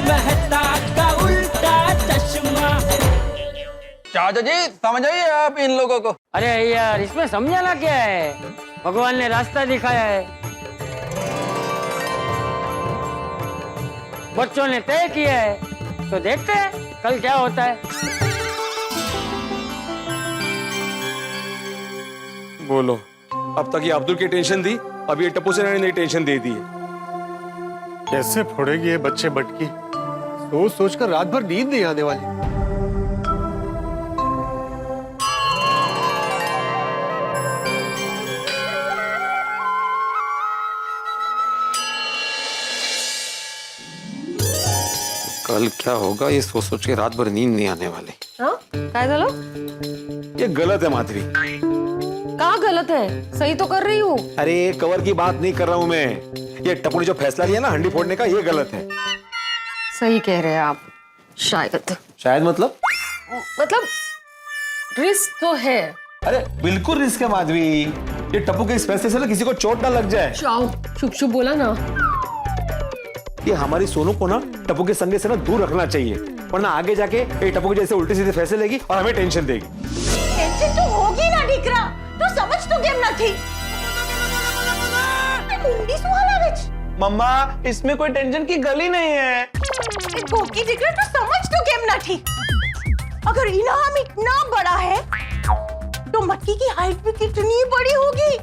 मेहता का उल्टा चश्मा। चाचा जी समझ आइए आप इन लोगों को। अरे यार इसमें समझाना क्या है, भगवान ने रास्ता दिखाया है, बच्चों ने तय किया है, तो देखते हैं कल क्या होता है। बोलो, अब तक ये अब्दुल की टेंशन दी, अब ये टप्पू सेना ने नई टेंशन दे दी है। कैसे फोड़ेगी ये बच्चे मटकी, सोच सोच कर रात भर नींद नहीं आने वाली। कल क्या होगा ये सोच सोच के रात भर नींद नहीं आने वाली। हाँ? काय झालं? ये गलत है माधुरी। का गलत है? सही तो कर रही हूँ। अरे कवर की बात नहीं कर रहा हूँ मैं, ये टप्पू ने जो फैसला लिया ना हंडी फोड़ने का, ये गलत है। सही कह रहे हैं आप। शायद शायद मतलब रिस्क तो है। अरे बिल्कुल रिस्क है माधवी, ये टप्पू के इस फैसले से ना किसी को चोट ना लग जाए। जाओ, शुभ शुभ बोला ना। ये हमारी सोनू को ना टप्पू के संगे से ना दूर रखना चाहिए, वरना आगे जाके ये टप्पू के जैसे उल्टे सीधे फैसले लेगी और हमें टेंशन देगी। टेंशन तो होगी ना दीकरा, तो समझ तो केम નથી। मुंडी सुहाना विच मम्मा इसमें कोई टेंशन की गली नहीं है। गोकी दीकरा तो समझ तो केम નથી। अगर इनाम इतना बड़ा है तो मटकी की हाइट भी कितनी बड़ी होगी।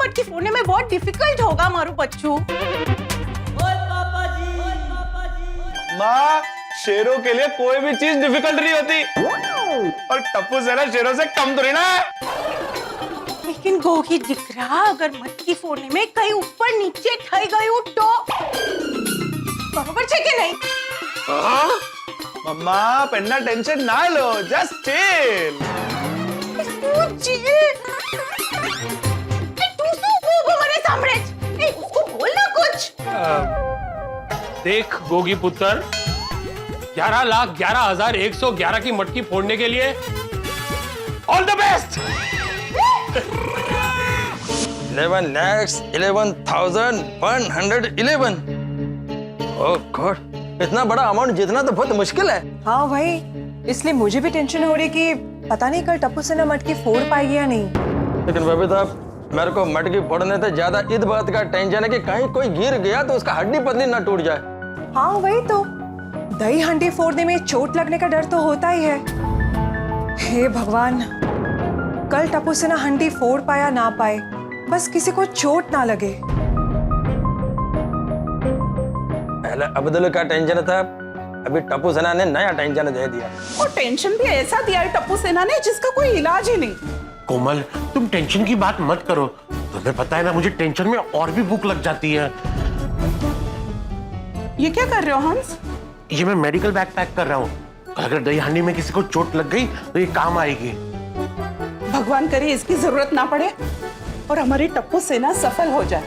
मटकी फोड़ने में बहुत डिफिकल्ट होगा मारू बच्चू। माँ शेरों के लिए कोई भी चीज डिफिकल्ट नहीं होती, और टप्पू सेना शेरों से कम थोड़ी ना है। लेकिन गोगी दीकरा अगर मटकी फोड़ने में कहीं ऊपर नीचे ठई गई तो बराबर है कि नहीं? मम्मा पन्ना टेंशन ना लो, जस्ट चिल। उसको बोलना कुछ। देख गोगी पुत्र, 11,11,111 की मटकी फोड़ने के लिए all the best. 11,11,111। Oh God, इतना बड़ा अमाउंट जीतना तो बहुत मुश्किल है। हाँ भाई, इसलिए मुझे भी टेंशन हो रही कि पता नहीं कल टप्पू सेना मटकी फोड़ पाएगी या नहीं। लेकिन बेबी साहब मेरे को मटकी फोड़ने से ज्यादा इस बात का टेंशन है कि कहीं कोई गिर गया तो उसका हड्डी पतली ना टूट जाए। हाँ वही तो, दही हंडी फोड़ने में चोट लगने का डर तो होता ही है। हे भगवान, कल टप्पू सेना हंडी फोड़ पाया ना पाए, बस किसी को चोट ना लगे। पहले अब्दुल का टेंशन था, अभी टप्पू सेना ने नया टेंशन दे दिया। और टेंशन भी ऐसा दिया है टप्पू सेना ने जिसका कोई इलाज ही नहीं। कोमल, तुम टेंशन की बात मत करो, तुम्हें पता है ना मुझे टेंशन में और भी भूख लग जाती है। ये क्या कर रहे हो हंस? ये मैं मेडिकल बैग पैक कर रहा हूँ, अगर दही हांडी में किसी को चोट लग गई तो ये काम आएगी। भगवान करे इसकी जरूरत ना पड़े और हमारी टप्पू सेना सफल हो जाए।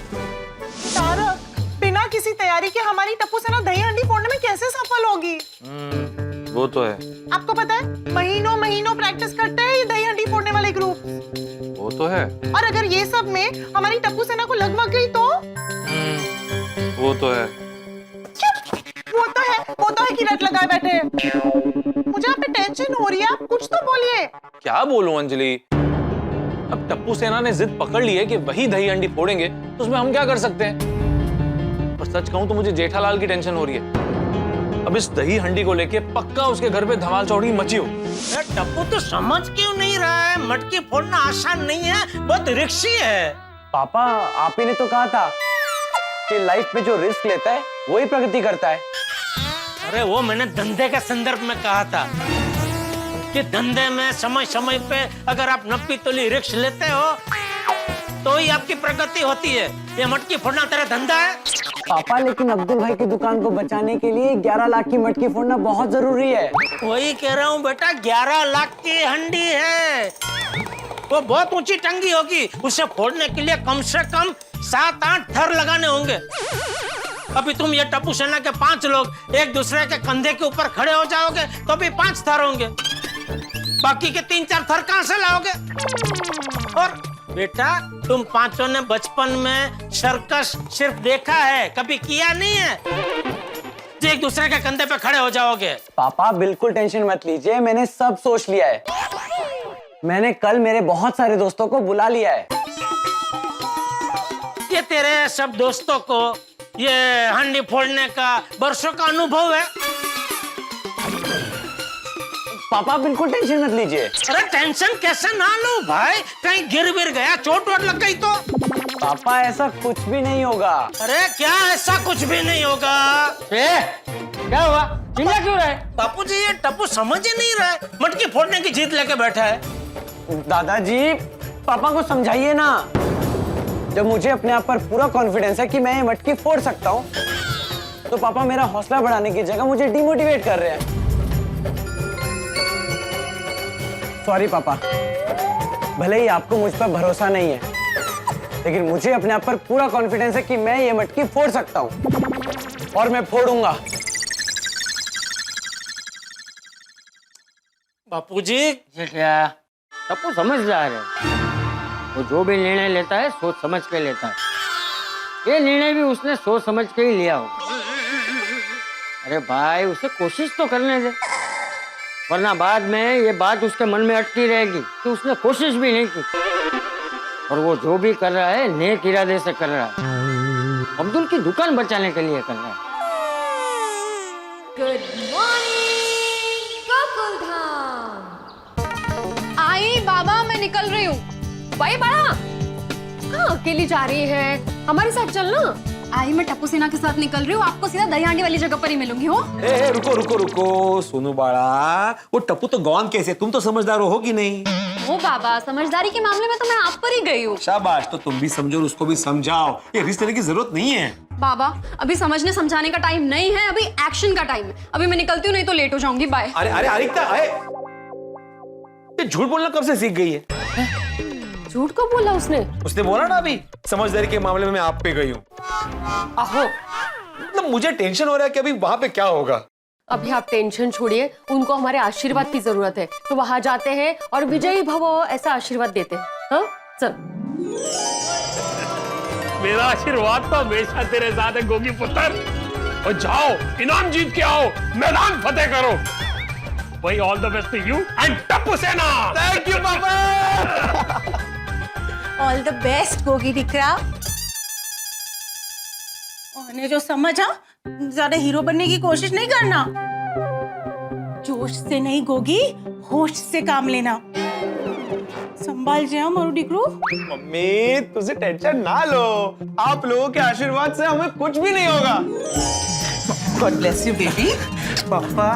तारक, बिना किसी तैयारी के हमारी टप्पू सेना दही हांडी फोड़ने में कैसे सफल होगी? वो तो है। आपको पता है महीनों महीनों प्रैक्टिस करते हैं ये दही हांडी फोड़ने वाले ग्रुप। वो तो है। और अगर ये सब में हमारी टप्पू सेना को लग गई तो? वो तो है। वो तो है कि रट लगाए बैठे। मुझे आप पे टेंशन हो रही है, आप कुछ तो बोलिए। क्या बोलूं अंजलि, अब टप्पू सेना ने जिद पकड़ ली है कि वही दही हंडी फोड़ेंगे, तो उसमें हम क्या कर सकते हैं। और सच कहूं तो मुझे जेठालाल की टेंशन हो रही है। अब इस दही हंडी को लेके पक्का उसके घर पे धमाल चौड़ी मची हो। टप्पू तो समझ क्यों नहीं रहा है, मटकी फोड़ना आसान नहीं है, बहुत रिस्की है। पापा आप ही ने तो कहा था कि लाइफ में जो रिस्क लेता है वही प्रगति करता है। अरे वो मैंने धंधे के संदर्भ में कहा था कि धंधे में समय समय पे अगर आप नप्पी तोली रिस्क लेते हो तो ही आपकी प्रगति होती है। ये मटकी फोड़ना तेरा धंधा है? पापा लेकिन अब्दुल भाई की दुकान को बचाने के लिए 11 लाख की मटकी फोड़ना बहुत जरूरी है। वही कह रहा हूँ बेटा, 11 लाख की हंडी है, वो बहुत ऊंची टंगी होगी, उसे फोड़ने के लिए कम से कम 7-8 थर लगाने होंगे। अभी तुम ये टप्पू सेना के 5 लोग एक दूसरे के कंधे के ऊपर खड़े हो जाओगे तो भी 5 थर होंगे, बाकी के 3-4 थर कहां से लाओगे? और बेटा तुम पांचों ने बचपन में सर्कस सिर्फ देखा है, कभी किया नहीं है। एक दूसरे के कंधे पे खड़े हो जाओगे। पापा बिल्कुल टेंशन मत लीजिए, मैंने सब सोच लिया है। मैंने कल मेरे बहुत सारे दोस्तों को बुला लिया है। ये तेरे सब दोस्तों को ये हंडी फोड़ने का वर्षों का अनुभव है। पापा बिल्कुल टेंशन मत लीजिए। अरे टेंशन कैसे ना लूं भाई, कहीं गिर विर गया, चोट वोट लग गई तो? पापा ऐसा कुछ भी नहीं होगा। अरे क्या ऐसा कुछ भी नहीं होगा? क्या हुआ, चिल्ला क्यों रहे? बापू जी ये टप्पू समझ ही नहीं रहा है, मटकी फोड़ने की जीत लेके बैठा है। दादाजी पापा को समझाइए ना। जब मुझे अपने आप पर पूरा कॉन्फिडेंस है कि मैं ये मटकी फोड़ सकता हूँ, तो पापा मेरा हौसला बढ़ाने की जगह मुझे डिमोटिवेट कर रहे हैं। सॉरी पापा, भले ही आपको मुझ पर भरोसा नहीं है, लेकिन मुझे अपने आप पर पूरा कॉन्फिडेंस है कि मैं ये मटकी फोड़ सकता हूँ और मैं फोड़ूंगा। बापूजी ये क्या, टप्पू समझदार है, वो जो भी निर्णय लेता है सोच समझ के लेता है। ये निर्णय भी उसने सोच समझ के ही लिया होगा। अरे भाई उसे कोशिश तो करने दे, वरना बाद में ये बात उसके मन में अटकी रहेगी कि उसने कोशिश भी नहीं की। और वो जो भी कर रहा है नेक इरादे से कर रहा है, अब्दुल की दुकान बचाने के लिए कर रहा है। Good morning Gokuldham. आई बाबा, मैं निकल रही हूँ। भाई बड़ा कहाँ अकेली जा रही है, हमारे साथ चलना। आई मैं टप्पू सेना के साथ निकल रही हूँ, आपको सीधा दही हांडी वाली जगह पर ही मिलूंगी। हो रुको रुको रुको सोनू बाड़ा, वो टप्पू तो गौन कैसे, तुम तो समझदार हो कि नहीं? वो बाबा, समझदारी के मामले में तो मैं आप पर ही गई हूँ। शाबाश, तो तुम भी समझो और उसको भी समझाओ, ये रिश्ते लेने की जरूरत नहीं है। बाबा अभी समझने समझाने का टाइम नहीं है, अभी एक्शन का टाइम है। अभी मैं निकलती हूँ, नहीं तो लेट हो जाऊंगी। बाय। अरे अरे अरिक्ता, ये झूठ बोलना कब से सीख गई है? झूठ को बोला उसने बोला ना अभी, समझदारी के मामले में मैं आप पे गई हूँ। आहो, मतलब मुझे टेंशन हो रहा है कि अभी वहां पे क्या होगा। अभी आप टेंशन छोड़िए, उनको हमारे आशीर्वाद की जरूरत है, तो वहां जाते हैं और विजयी भव ऐसा आशीर्वाद देते हैं। हाँ चल। मेरा आशीर्वाद तो हमेशा तेरे साथ है गोगी पुत्र। और जाओ इनाम जीत के आओ, मैदान फतेह करो। वही all the best to you and Tappu Sena. Thank you पापा। ऑल द बेस्ट गोगी दिकरा। उन्हें जो समझा, ज्यादा हीरो बनने की कोशिश नहीं करना। जोश से नहीं गोगी, होश से काम लेना। संभाल जाओ मारू डिकरू। मम्मी तुझे टेंशन ना लो, आप लोगों के आशीर्वाद से हमें कुछ भी नहीं होगा। God bless you baby. पापा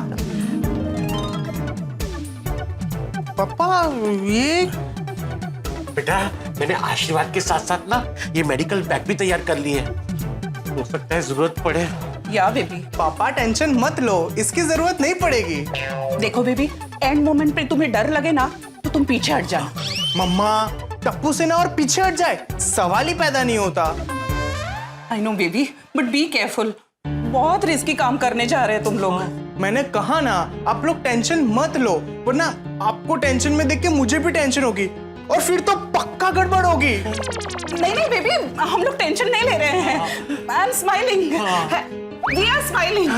पापा ये बेटा, मैंने आशीर्वाद के साथ साथ ना ये मेडिकल बैग भी तैयार कर लिए हैं, हो सकता है जरूरत पड़े। या बेबी, पापा टेंशन मत लो, इसकी जरूरत नहीं पड़ेगी। देखो बेबी, एंड मोमेंट पे तुम्हें डर लगे ना तो तुम पीछे हट जाना। मम्मा टप्पू सेना और पीछे हट जाए, सवाल ही पैदा नहीं होता। I know baby, but be careful, बहुत रिस्की काम करने जा रहे हैं तुम लोग। मैंने कहा ना, आप लोग टेंशन मत लो, वरना आपको टेंशन में देख के मुझे भी टेंशन होगी और फिर तो पक्का गड़बड़ होगी। नहीं नहीं बेबी, हम लोग टेंशन नहीं ले रहे हैं। I am smiling, we are smiling.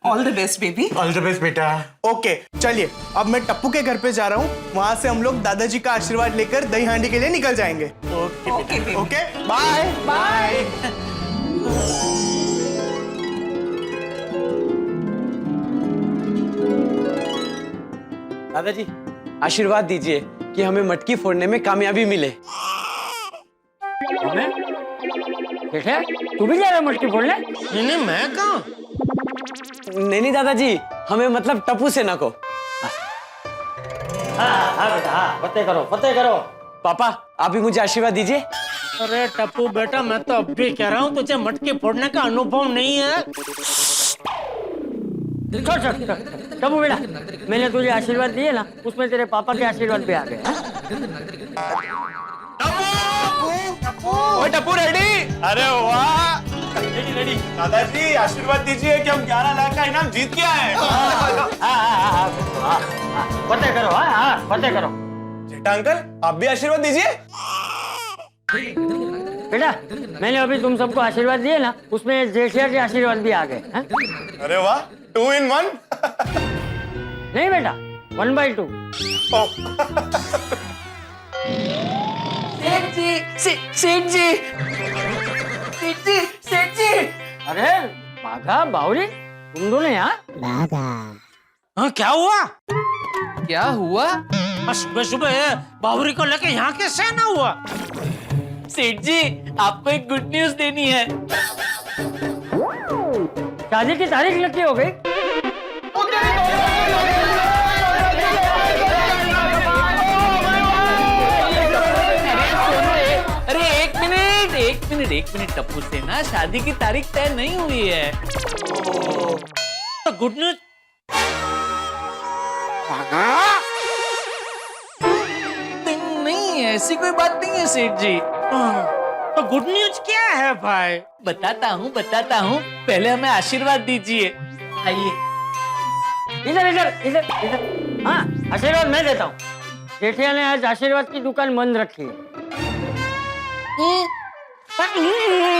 All the best baby. All the best बेटा। ओके चलिए, अब मैं टप्पू के घर पे जा रहा हूँ, वहां से हम लोग दादाजी का आशीर्वाद लेकर दही हांडी के लिए निकल जाएंगे। Okay okay, bye bye. दादाजी आशीर्वाद दीजिए कि हमें मटकी फोड़ने में कामयाबी मिले। देखा, तू भी जा रहा है मटकी फोड़ने? नहीं मैं कहाँ? नहीं दादाजी, हमें मतलब टप्पू सेना को। हाँ बेटा, हाँ फतेह करो, फतेह करो। पापा आप भी मुझे आशीर्वाद दीजिए। अरे टप्पू बेटा, मैं तो अब भी कह रहा हूँ तुझे मटकी फोड़ने का अनुभव नहीं है। छोड़ टप्पू बेटा, मैंने तुझे आशीर्वाद दिए ना, उसमें तेरे पापा के आशीर्वाद भी आ गए। ओए टप्पू रेडी? अरे वाह, रेडी। दादाजी आशीर्वाद दीजिए कि हम 11 लाख का इनाम जीत के आए। फतेह करो, हाँ फतेह करो। जेठा अंकल आप भी आशीर्वाद दीजिए। बेटा मैंने अभी तुम सबको आशीर्वाद दिए ना, उसमें जेठिया के आशीर्वाद भी आ गए हैं? अरे वाह, 2 in 1। नहीं बेटा, 1/2। अरे बाघा बावरी, तुम दोनों यहाँ? हाँ क्या हुआ? क्या हुआ? सुबह सुबह बावरी को लेके यहाँ कैसे आना हुआ? सेठ जी, आपको एक गुड न्यूज देनी है। शादी की तारीख नक्की हो गई? अरे एक मिनट टप्पू से ना शादी की तारीख तय नहीं हुई है। तो गुड न्यूज। नहीं, ऐसी कोई बात नहीं है सेठ जी। तो गुड न्यूज क्या है भाई? बताता हूँ। पहले हमें आशीर्वाद दीजिए। आइए। इधर इधर इधर इधर। हाँ आशीर्वाद मैं देता हूँ। जेठिया ने आज आशीर्वाद की दुकान बंद रखी है।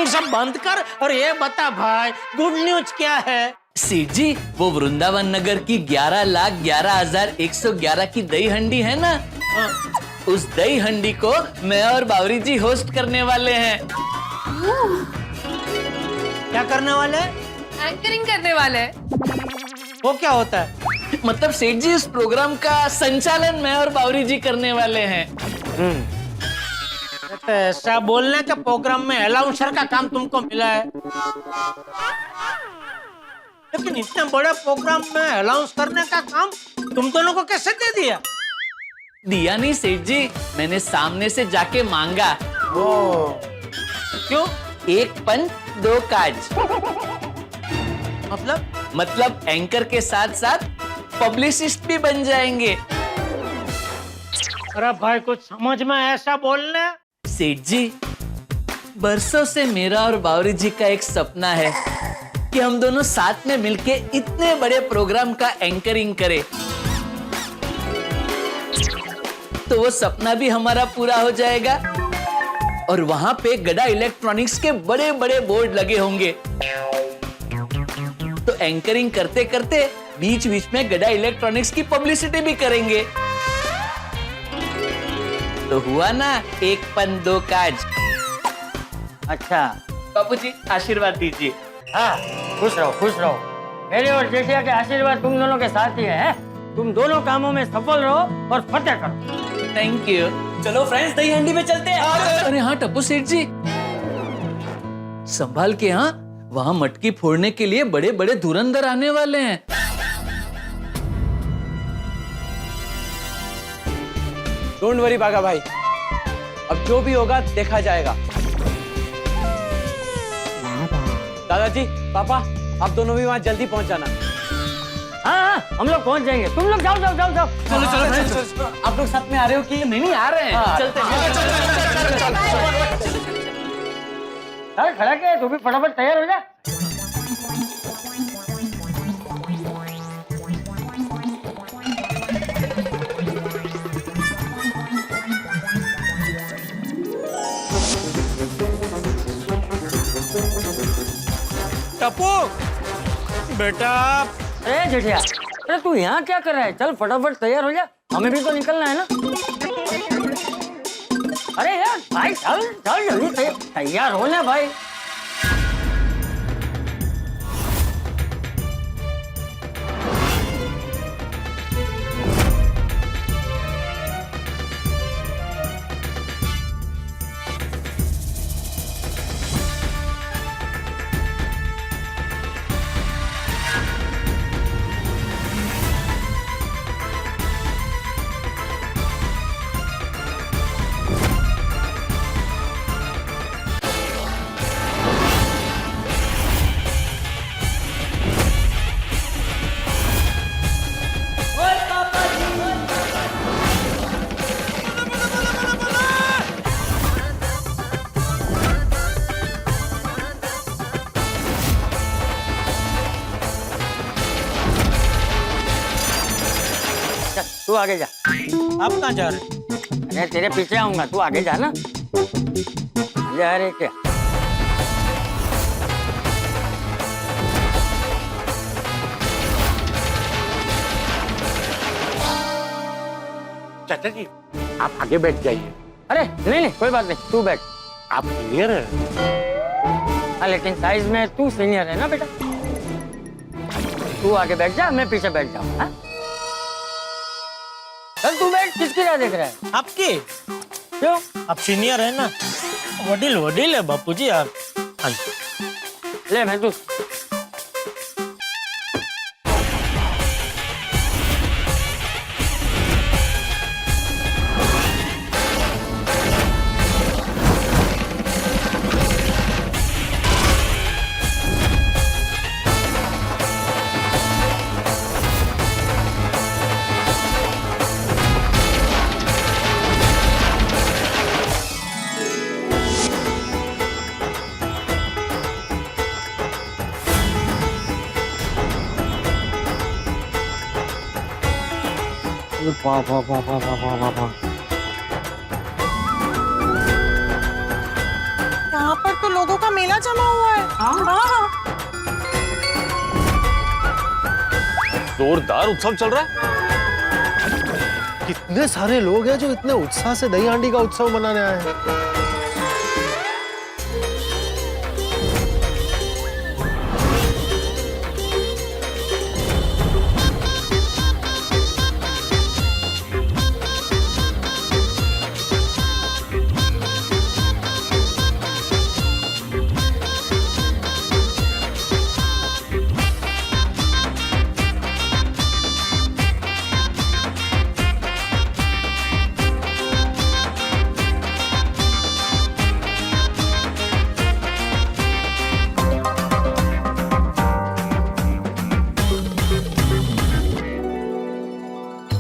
सब बंद कर और ये बता भाई गुड न्यूज क्या है? सेठ जी, वो वृंदावन नगर की 11,11,111 की दही हंडी है ना, उस दही हंडी को मैं और बावरी जी होस्ट करने वाले हैं। क्या करने वाले? एंकरिंग करने वाले हैं। वो क्या होता है? मतलब सेठ जी, इस प्रोग्राम का संचालन मैं और बावरी जी करने वाले हैं। तो ऐसा बोलने के प्रोग्राम में अलाउंसर का काम तुमको मिला है, लेकिन इतने बड़े प्रोग्राम में अलाउंस करने का काम तुम दोनों को कैसे दे दिया? दिया नहीं सेठ जी, मैंने सामने से जाके मांगा। क्यों? 1 पन 2 काज। मतलब एंकर के साथ साथ पब्लिसिस्ट भी बन जाएंगे। अरे भाई कुछ समझ में ऐसा बोलने। सेठ जी, बरसों से मेरा और बावरी जी का एक सपना है कि हम दोनों साथ में मिलके इतने बड़े प्रोग्राम का एंकरिंग करें। तो वो सपना भी हमारा पूरा हो जाएगा और वहां पे गड़ा इलेक्ट्रॉनिक्स के बड़े बड़े बोर्ड लगे होंगे। तो एंकरिंग करते करते बीच बीच में गड़ा इलेक्ट्रॉनिक्स की पब्लिसिटी भी करेंगे। तो हुआ ना 1 पन 2 काज। अच्छा बापू जी, आशीर्वाद दीजिए। हाँ खुश रहो खुश रहो। मेरे और जेठिया के आशीर्वाद तुम दोनों के साथ ही है। तुम दोनों कामों में सफल रहो और फतेह करो। Thank you. चलो फ्रेंड्स, दही हंडी में चलते हैं। अरे हाँ टप्पू सेठ जी, संभाल के। हाँ, वहाँ मटकी फोड़ने के लिए बड़े बड़े धुरंधर आने वाले हैं। डोंट वरी बागा भाई, अब जो भी होगा देखा जाएगा। दादाजी, पापा, आप दोनों भी वहाँ जल्दी पहुँच जाना। हाँ हम लोग पहुंच जाएंगे। तुम लोग जाओ जाओ जाओ जाओ। चलो आप लोग साथ में आ रहे हो कि नहीं आ रहे हैं? चलते अरे खड़ा क्या है, तू भी फटाफट तैयार हो जा। टप्पू बेटा। अरे जेठिया, अरे तू यहाँ क्या कर रहा है? चल फटाफट तैयार हो जा, हमें भी तो निकलना है ना। अरे यार भाई चल चल जल्दी तैयार हो ना भाई। तू आगे जा। आप कहाँ जा रहे? अरे तेरे पीछे आऊंगा, तू आगे जा ना। मजा आ रही क्या? चाचा जी आप आगे बैठ जाइए। अरे नहीं नहीं कोई बात नहीं, तू बैठ। आप क्लियर है? हाँ लेकिन साइज में तू सीनियर है ना बेटा, तू आगे बैठ जा, मैं पीछे बैठ जाऊँ। हाँ चल तू बैठ, किसकी राह देख रहा है? आपकी क्यों? आप सीनियर है ना, वडील वडील है बापूजी आप। हाँ ले मैं तू यहाँ पर तो लोगों का मेला जमा हुआ है। हाँ। जोरदार उत्सव चल रहा है। कितने सारे लोग हैं जो इतने उत्साह से दही हांडी का उत्सव मनाने आए हैं।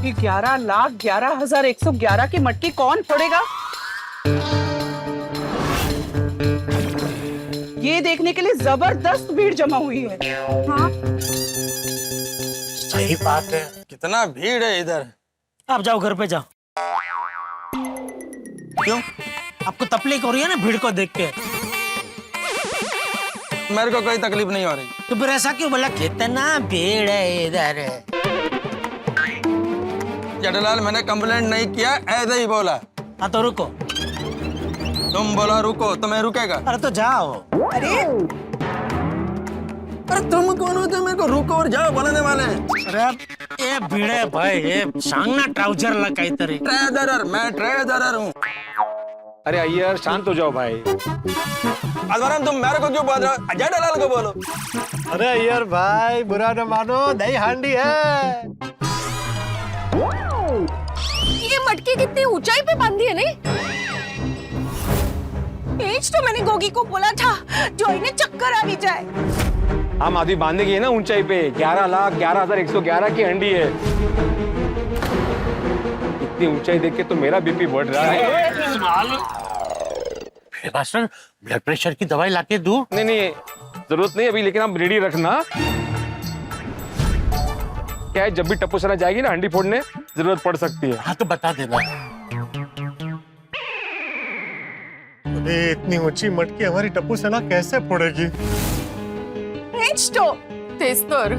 कि 11,11,111 की मटकी कौन फोड़ेगा? ये देखने के लिए जबरदस्त भीड़ जमा हुई है। हाँ? सही बात है। कितना भीड़ है इधर। आप जाओ घर पे जाओ। क्यों? आपको तकलीफ हो रही है ना भीड़ को देख के? मेरे को कोई तकलीफ नहीं हो रही। तो फिर ऐसा क्यों बोला कितना भीड़ है इधर? जेठालाल मैंने कंप्लेंट नहीं किया, ऐसे ही बोला। हाँ तो रुको। तुम बोला रुको तो मैं रुकेगा? अरे तो जाओ। अरे तुम कौन होते मेरे को रुको और जाओ बोलने वाले? अरे ये भीड़ है भाई, ये सांगना ट्राउजर ला काहीतरी। ट्रेडर, मैं ट्रेडर हूँ। अरे अय्यर शांत हो जाओ भाई। अजमराम तुम मेरे को क्यों बोल रहे हो? जेठालाल को बोलो। अरे यार भाई बुरा न मानो, दही हांडी है। ये मटकी कितनी ऊंचाई पे बांधी है नहीं? एज तो मैंने गोगी को बोला था जो इन्हें चक्कर आ भी जाए। हम आदमी बांधने की है ना ऊंचाई पे। 11,11,111 की हंडी है। इतनी ऊंचाई देख के तो मेरा बीपी बढ़ रहा है। मास्टर ब्लड प्रेशर की दवाई लाके दूं? नहीं नहीं जरूरत नहीं अभी, लेकिन आप रेडी रखना। क्या है जब भी टप्पू सेना जाएगी ना हंडी फोड़ने, जरूरत पड़ सकती है। हाँ तो बता देना। अरे इतनी ऊंची मटकी हमारी टप्पू सेना कैसे फोड़ेगी? एज तो तेस्तर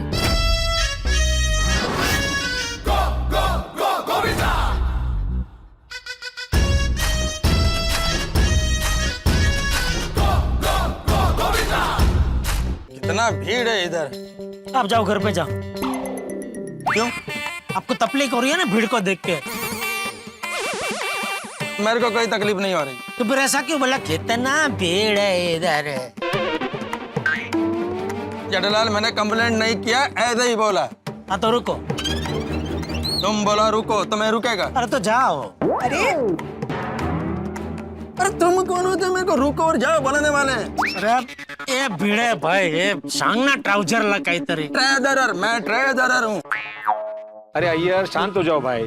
कितना भीड़ है इधर। आप जाओ घर पे जाओ। क्यों? आपको तकलीफ हो रही है ना भीड़ को देख के? मेरे को कोई तकलीफ नहीं हो रही। तो फिर ऐसा क्यों बोला कितना भीड़ है इधर? जेठालाल मैंने कंप्लेंट नहीं किया, ऐसे ही बोला। हाँ तो रुको। तुम बोला रुको तो मैं रुकेगा? अरे तो जाओ। अरे तुम कौन होते मेरे को रुको और जाओ बोलने वाले? अरे ये भीड़ है भाई, ये सांगना ट्राउजर ला काहीतरी। ट्रेडर, मैं ट्रेडर हूँ। अरे अय्यर शांत हो जाओ भाई।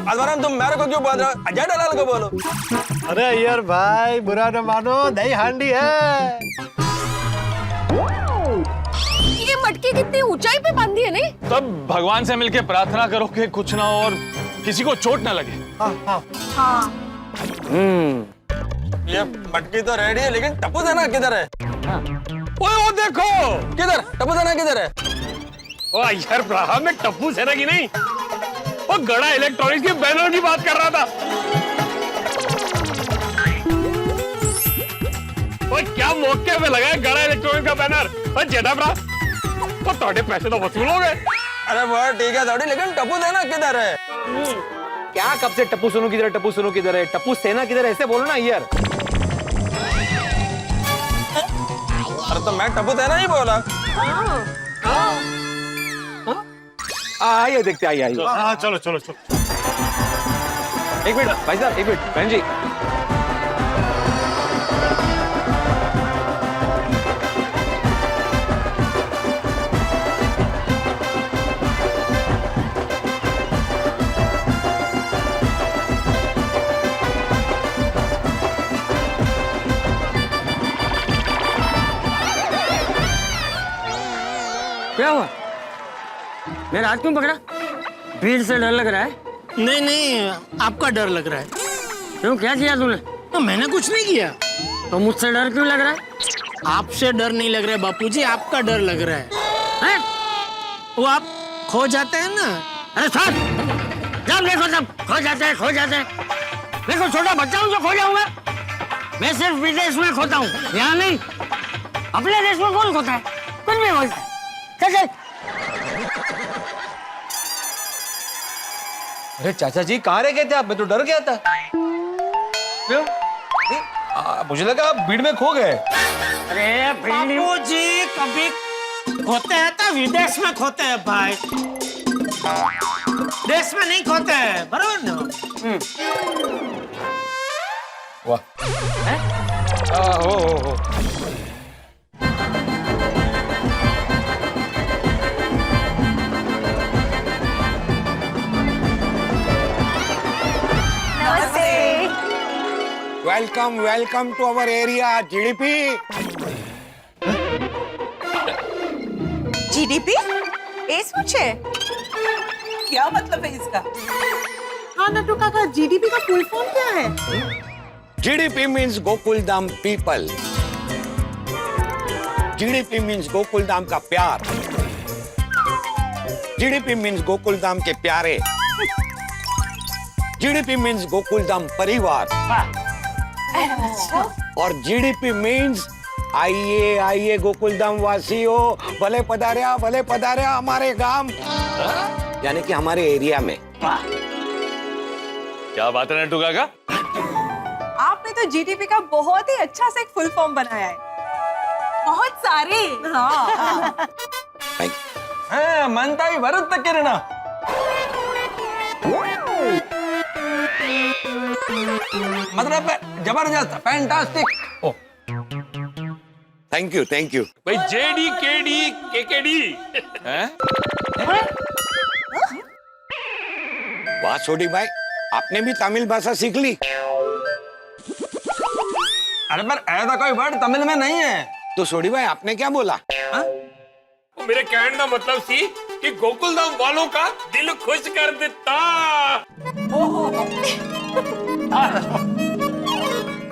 अजमराम तुम मेरे को क्यों बोल रहे हो? जेठालाल को बोलो। अरे यार भाई बुरा न मानो, दही हांडी है। ये मटकी कितनी ऊंचाई पे बांधी है नहीं? तब भगवान से मिलके प्रार्थना करो कि कुछ ना हो और किसी को चोट ना लगे। हाँ। ये मटकी तो रेडी है, लेकिन टप्पू सेना किधर है? हाँ। ओए वो देखो, किधर टप्पू सेना किधर है? ओ यार ब्राहा, मैं टप्पू सेना की नहीं, वो गड़ा इलेक्ट्रॉनिक्स के बैनर की बात कर रहा था। वो क्या मौके पे लगा है गड़ा इलेक्ट्रॉनिक्स का बैनर? और जेठा ब्रा, तो थोड़े पैसे तो वसूल हो गए। अरे वो ठीक है थोड़ी, लेकिन टप्पू सेना किधर है? क्या कब से टप्पू सोनू किधर है, टप्पू सोनू किधर है, टप्पू सेना किधर है, ऐसे बोलो ना यार। अरे तो मैं टप्पू सेना ही बोला। आइए देखते, आइए आइए। हाँ चलो चलो चलो। एक मिनट भाई साहब, एक मिनट बहन जी। क्या हुआ? मेरा हाथ क्यों पकड़ा? भीड़ से डर लग रहा है? नहीं नहीं, आपका डर लग रहा है। क्यों, क्या किया तूने? तो मैंने कुछ नहीं किया। तो मुझसे डर क्यों लग रहा है? आपसे डर नहीं लग रहा है बापूजी, आपका डर लग रहा है। हैं? वो आप खो जाते हैं ना। अरे सर, जब देखो तब खो जाते हैं, खो जाते हैं। मैं कोई छोटा बच्चा हूँ जो खो जाऊंगा? मैं सिर्फ विदेश में खोता हूँ, यहाँ नहीं। अपने देश में कौन खोता है? कुछ भी बोलता है। चल चल। अरे चाचा जी कहाँ रह गए थे आप? मैं तो डर गया था। क्यों? मुझे लगा आप भीड़ में खो गए। अरे भिंडी, बापूजी कभी खोते हैं तो विदेश में खोते हैं भाई, देश में नहीं खोते हैं, बराबर ना? वाह। हो। Welcome welcome to our area GDP. GDP? एस पूछे क्या मतलब है इसका? हाँ नटू काका, जीडीपी का फुल फॉर्म क्या है? GDP means Gokuldham people. GDP means Gokuldham का प्यार। जीडीपी मीन्स गोकुलधाम के प्यारे। जीडीपी मीन्स गोकुलधाम परिवार। और जीडीपी मीन्स आइए आइए गोकुलधाम वासियों, भले पधारे हमारे गांव, यानी कि हमारे एरिया में। क्या बात है नट्टू काका? आपने तो जीडीपी का बहुत ही अच्छा सा एक फुल फॉर्म बनाया है। बहुत सारे। हाँ मनता ही भरत तक किरणा। मतलब जबरदस्त, fantastic. Thank you thank you. भाई जेडी केडी केकेडी। वाह सोडी भाई, आपने भी तमिल भाषा सीख ली? अरे पर ऐसा कोई वर्ड तमिल में नहीं है। तो सोडी भाई आपने क्या बोला? मेरे कहने का मतलब सी कि गोकुलधाम वालों का दिल खुश कर देता।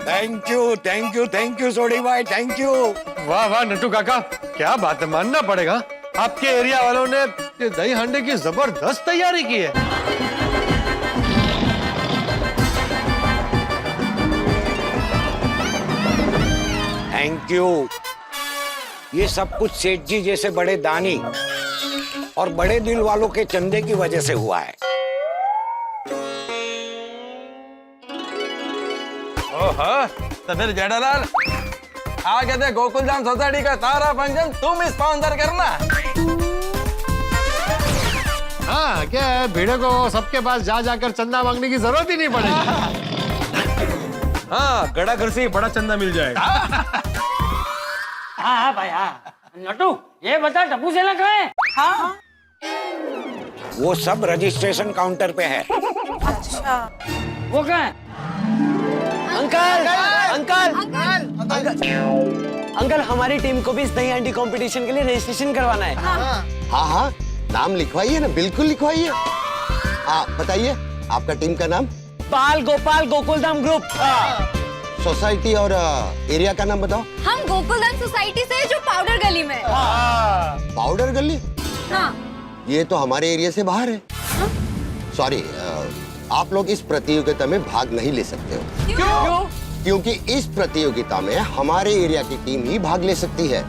थैंक यू सोडी भाई, थैंक यू। वाह वाह नट्टू काका, क्या बात है, मानना पड़ेगा आपके एरिया वालों ने दही हांडे की जबरदस्त तैयारी की है। Thank you. ये सब कुछ सेठ जी जैसे बड़े दानी और बड़े दिल वालों के चंदे की वजह से हुआ है। ओहो, तो फिर जेठालाल आगे थे गोकुलधाम सोसाइटी का सारा फंक्शन तुम स्पॉन्सर करना। हाँ क्या है, भीड़े को सबके पास जा जाकर चंदा मांगने की जरूरत ही नहीं पड़ेगी। हाँ, गड़ा घर से ही बड़ा चंदा मिल जाएगा। हाँ भाई हाँ। नट्टू ये बता, टप्पू सेना कहाँ है? हाँ वो सब रजिस्ट्रेशन काउंटर पे है। अच्छा। वो कहाँ है? अंकल हमारी टीम को भी इस दही हांडी कंपटीशन के लिए रजिस्ट्रेशन करवाना है। हाँ, नाम लिखवाइए ना, बिल्कुल लिखवाइए। हाँ बताइए आपका टीम का नाम? बाल गोपाल गोकुलधाम ग्रुप। सोसाइटी और एरिया का नाम बताओ। हम गोकुलधाम सोसाइटी से जो पाउडर गली में। पाउडर गली? हाँ। ये तो हमारे एरिया से बाहर है। सॉरी, आप लोग इस प्रतियोगिता में भाग नहीं ले सकते हो। क्यों? क्योंकि इस प्रतियोगिता में हमारे एरिया की टीम ही भाग ले सकती है।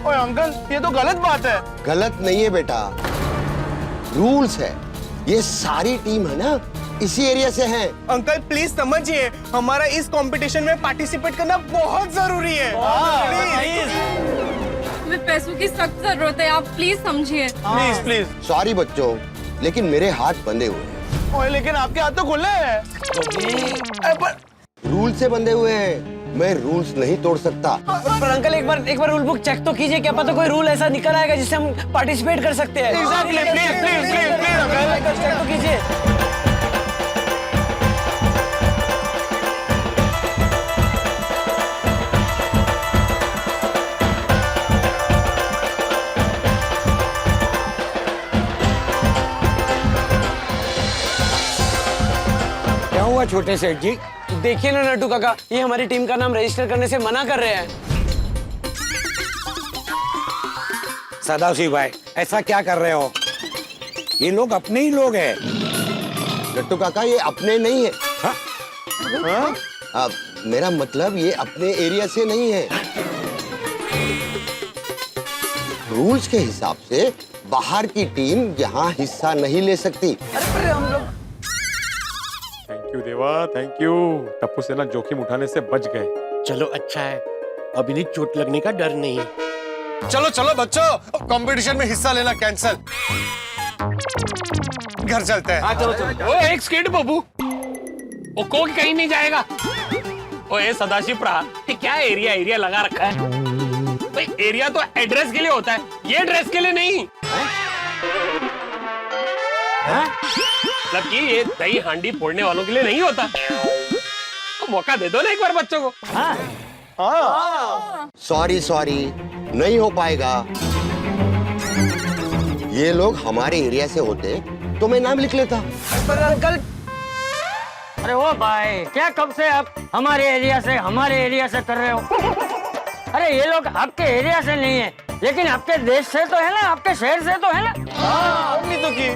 ओए अंकल, ये तो गलत बात है। गलत नहीं है बेटा, रूल्स है। ये सारी टीम है ना, इसी एरिया से हैं। अंकल प्लीज समझिए, हमारा इस कंपटीशन में पार्टिसिपेट करना बहुत जरूरी है। प्लीज। हमें पैसों की सख्त जरूरत है, आप प्लीज समझिए। Please please. सॉरी बच्चों, लेकिन मेरे हाथ बंधे हुए हैं। ओए लेकिन आपके हाथ तो खुले हैं। रूल से बंधे हुए हैं, मैं रूल्स नहीं तोड़ सकता। पर अंकल एक बार रूल बुक चेक तो कीजिए, क्या पता कोई रूल ऐसा निकल आएगा जिससे हम पार्टिसिपेट कर सकते हैं। Exactly, please, अंकल चेक तो कीजिए। क्या हुआ छोटे सेठ जी? देखिए ना नट्टू काका, ये हमारी टीम का नाम रजिस्टर करने से मना कर रहे हैं। सदाशिव भाई, ऐसा क्या कर रहे हो? ये लोग अपने ही लोग हैं। लट्टू काका, ये अपने नहीं है। मेरा मतलब ये अपने एरिया से नहीं है। रूल्स के हिसाब से बाहर की टीम यहाँ हिस्सा नहीं ले सकती। अरे हम लोग थैंक यू देवा, थैंक यू। टप्पू सेना जोखिम उठाने से बच गए। चलो अच्छा है, अब इन्हें चोट लगने का डर नहीं। चलो चलो बच्चों, कंपटीशन में हिस्सा लेना कैंसल। घर चलते हैं। चलो चलो। ओ एक स्किड बबू, वो कोई कहीं नहीं जाएगा। ओ ए सदाशिव प्रा, ये क्या एरिया लगा रखा है? भाई एरिया तो एड्रेस के लिए होता है, ये ड्रेस के लिए नहीं। मतलब कि ये दही हांडी फोड़ने वालों के लिए नहीं होता। तो मौका दे दो ना एक बार बच्चों को। सॉरी, नहीं हो पाएगा। ये लोग हमारे एरिया से होते तो मैं नाम लिख लेता। पर अंकल, अरे ओ भाई, क्या कब से आप हमारे एरिया से कर रहे हो? अरे ये लोग आपके एरिया से नहीं है, लेकिन आपके देश से तो है ना, आपके शहर से तो है ना। नहीं तो की।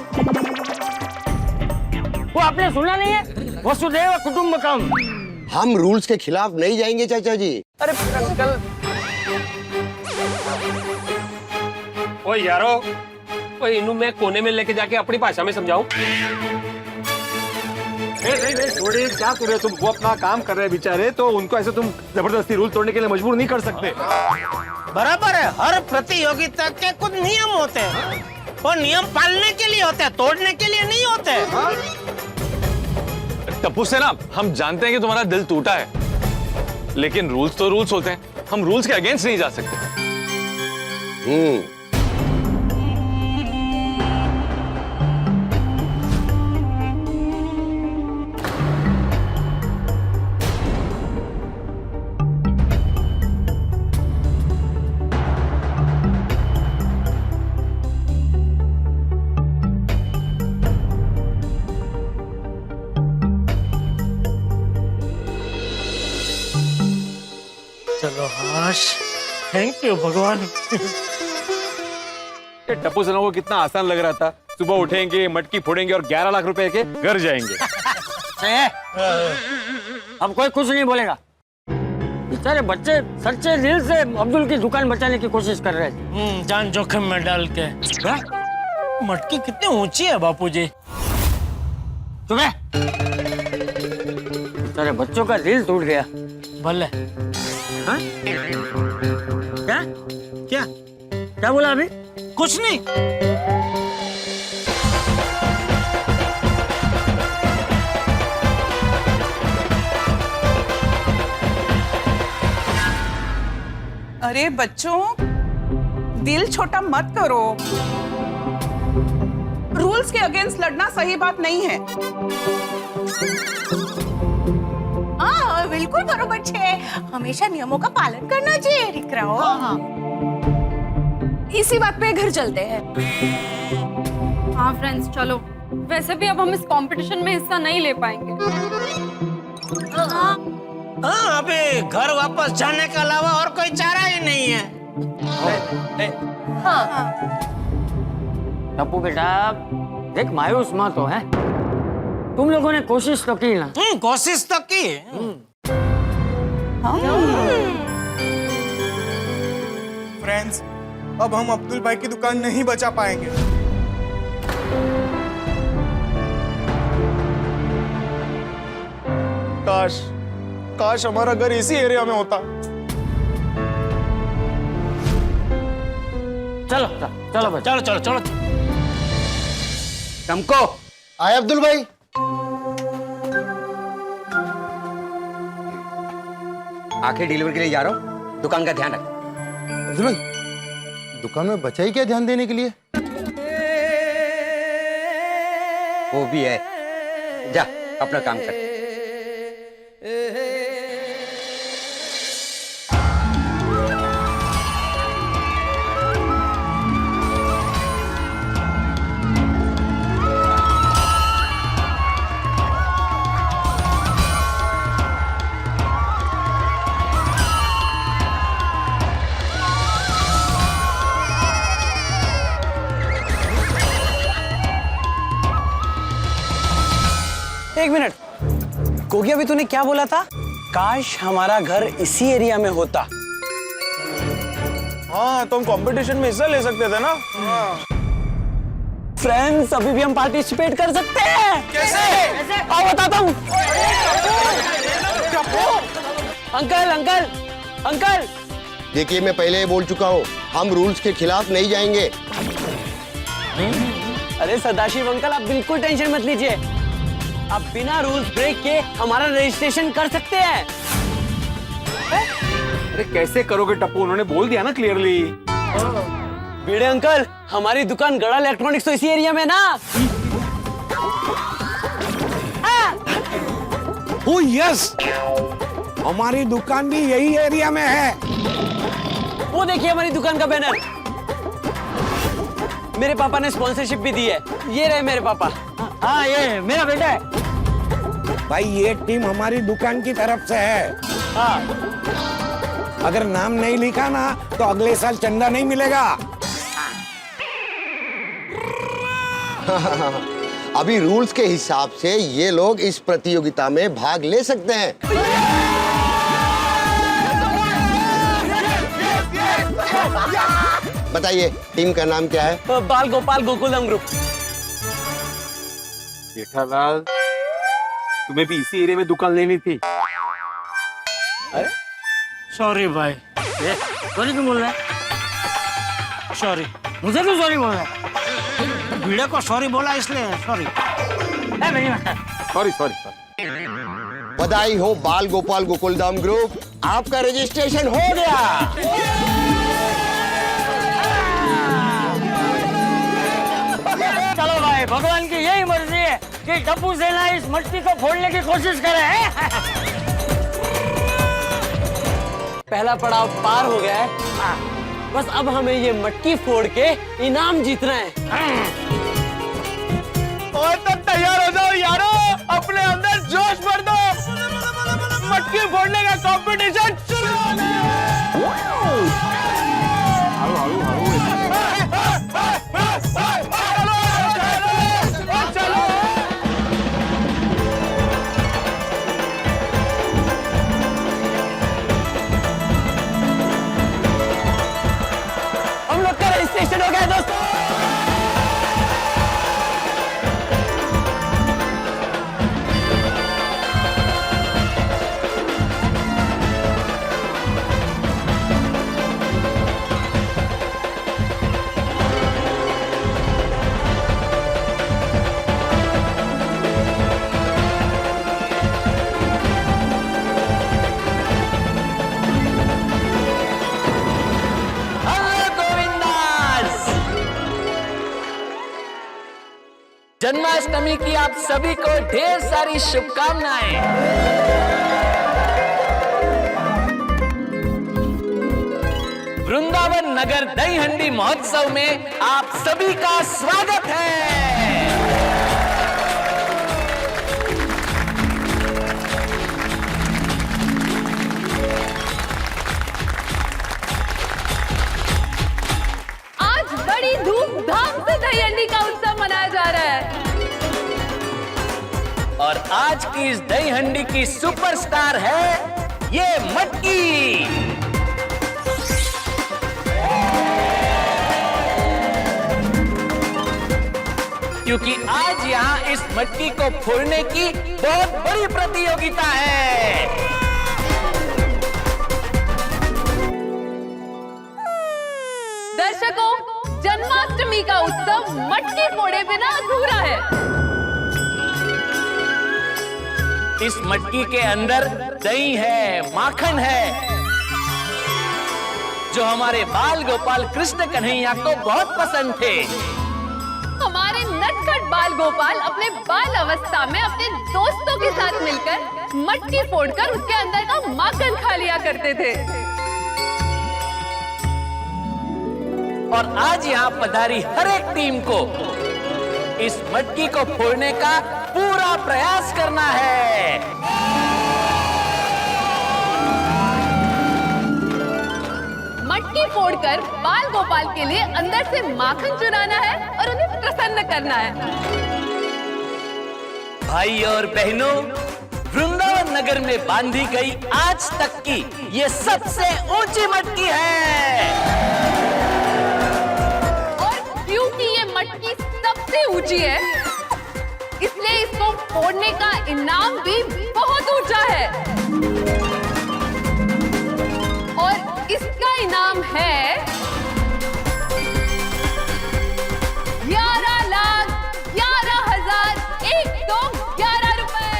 वो आपने सुना नहीं है? वसुधैव कुटुंबकम। हम रूल्स के खिलाफ नहीं जाएंगे चाचा जी। अरे अंकल, ओ यारो, ओ इन्हू मैं कोने में लेके जाके अपनी भाषा में समझाऊं? नहीं, छोड़िए, क्या कर रहे हो तुम? वो अपना काम कर रहे हैं बेचारे, तो उनको ऐसे तुम जबरदस्ती रूल तोड़ने के लिए मजबूर नहीं कर सकते। बराबर है, हर प्रतियोगिता के कुछ नियम होते हैं, और नियम पालने के लिए होते हैं, तोड़ने के लिए नहीं होते। टप्पू सेना, हम जानते हैं कि तुम्हारा दिल टूटा है, लेकिन रूल्स तो रूल्स होते हैं। हम रूल्स के अगेंस्ट नहीं जा सकते। चलो हाश, थैंक यू भगवान। टप्पू सेना को कितना आसान लग रहा था। सुबह उठेंगे, मटकी फोड़ेंगे और 11 लाख रुपए के घर जाएंगे। अब कोई कुछ नहीं बोलेगा। बेचारे बच्चे सच्चे दिल से अब्दुल की दुकान बचाने की कोशिश कर रहे थे। जान जोखिम में डाल के। मटकी कितनी ऊंची है बापूजी? सुबह बेचारे बच्चों का दिल टूट गया। भले। हाँ? क्या क्या क्या बोला अभी? कुछ नहीं। अरे बच्चों, दिल छोटा मत करो। रूल्स के अगेंस्ट लड़ना सही बात नहीं है। हाँ बिल्कुल करो बच्चे, हमेशा नियमों का पालन करना चाहिए। रिक्राओ, इसी बात पे घर चलते हैं। हाँ फ्रेंड्स, चलो। वैसे भी अब हम इस कंपटीशन में हिस्सा नहीं ले पाएंगे। हाँ, अभी घर वापस जाने के अलावा और कोई चारा ही नहीं है। टप्पू बेटा देख, मायूस मत हो, है तुम लोगों ने कोशिश तो की ना। कोशिश तो की। फ्रेंड्स, अब हम अब्दुल भाई की दुकान नहीं बचा पाएंगे। काश काश हमारा घर इसी एरिया में होता। चलो चलो भाई, चलो चलो चलो। टमको, आए अब्दुल भाई। आखिर डिलीवरी के लिए जा रहा हूँ, दुकान का ध्यान रख। अब्दुल भाई, दुकान में बचा ही क्या ध्यान देने के लिए? वो भी है, जा अपना काम कर। एक मिनट, गोगी, अभी तूने क्या बोला था? काश हमारा घर इसी एरिया में होता। हाँ, तो हम कंपटीशन में हिस्सा ले सकते थे ना। फ्रेंड्स, अभी भी हम पार्टिसिपेट कर सकते हैं। कैसे? आओ बताता हूँ। अंकल अंकल अंकल, देखिए, मैं पहले ही बोल चुका हूँ, हम रूल्स के खिलाफ नहीं जाएंगे। अरे सदाशिव अंकल, आप बिल्कुल टेंशन मत लीजिए, आप बिना रूल्स ब्रेक के हमारा रजिस्ट्रेशन कर सकते हैं। अरे कैसे करोगे टप्पू, उन्होंने बोल दिया ना क्लियरली। भिड़े अंकल, हमारी दुकान गड़ा इलेक्ट्रॉनिक्स तो इसी एरिया में ना। ओह यस, हमारी दुकान भी यही एरिया में है। वो देखिए हमारी दुकान का बैनर, मेरे पापा ने स्पॉन्सरशिप भी दी है। ये रहे मेरे पापा। हाँ ये मेरा बेटा है। भाई ये टीम हमारी दुकान की तरफ से है। हाँ, अगर नाम नहीं लिखा ना तो अगले साल चंदा नहीं मिलेगा। अभी रूल्स के हिसाब से ये लोग इस प्रतियोगिता में भाग ले सकते हैं। बताइए, टीम का नाम क्या है? बाल गोपाल गोकुलम ग्रुप। जेठालाल, तुम्हें भी इसी एरिया में दुकान लेनी थी। सॉरी भाई, सॉरी क्यों बोल रहा है? सॉरी। मुझे क्यों सॉरी बोल रहा है? भिड़े को सॉरी बोला इसलिए सॉरी। Sorry sorry sorry. बधाई हो बाल गोपाल गोकुलधाम ग्रुप, आपका रजिस्ट्रेशन हो गया। चलो भाई, भगवान की यही मर्जी है कि टप्पू सेना इस मटकी को फोड़ने की कोशिश करे है। पहला पड़ाव पार हो गया है, बस अब हमें ये मटकी फोड़ के इनाम जीतना है। और तब तैयार हो जाओ यारो, अपने अंदर जोश भर दो, मटकी फोड़ने का कंपटीशन शुरू होने। हम लोग का रजिस्ट्रेशन हो गया दोस्तों। जन्माष्टमी की आप सभी को ढेर सारी शुभकामनाएं। वृंदावन नगर दही हंडी महोत्सव में आप सभी का स्वागत है। बड़ी धूमधाम से दही हंडी का उत्सव मनाया जा रहा है। और आज की इस दही हंडी की सुपरस्टार है ये मटकी। क्योंकि आज यहाँ इस मटकी को फोड़ने की बहुत बड़ी प्रतियोगिता है। दर्शकों, जन्माष्टमी का उत्सव मटकी फोड़े बिना अधूरा है। इस मटकी के अंदर दही है, माखन है, जो हमारे बाल गोपाल कृष्ण कन्हैया को बहुत पसंद थे। हमारे नटखट बाल गोपाल अपने बाल अवस्था में अपने दोस्तों के साथ मिलकर मटकी फोड़कर उसके अंदर का माखन खा लिया करते थे। और आज यहाँ पधारी हर एक टीम को इस मटकी को फोड़ने का पूरा प्रयास करना है। मटकी फोड़कर बाल गोपाल के लिए अंदर से माखन चुराना है और उन्हें प्रसन्न करना है। भाई और बहनों, वृंदावन नगर में बांधी गई आज तक की ये सबसे ऊंची मटकी है। और क्योंकि ये मटकी सबसे ऊंची है, इसलिए इसको फोड़ने का इनाम भी बहुत ऊंचा है। और इसका इनाम है 11,11,111 रुपए।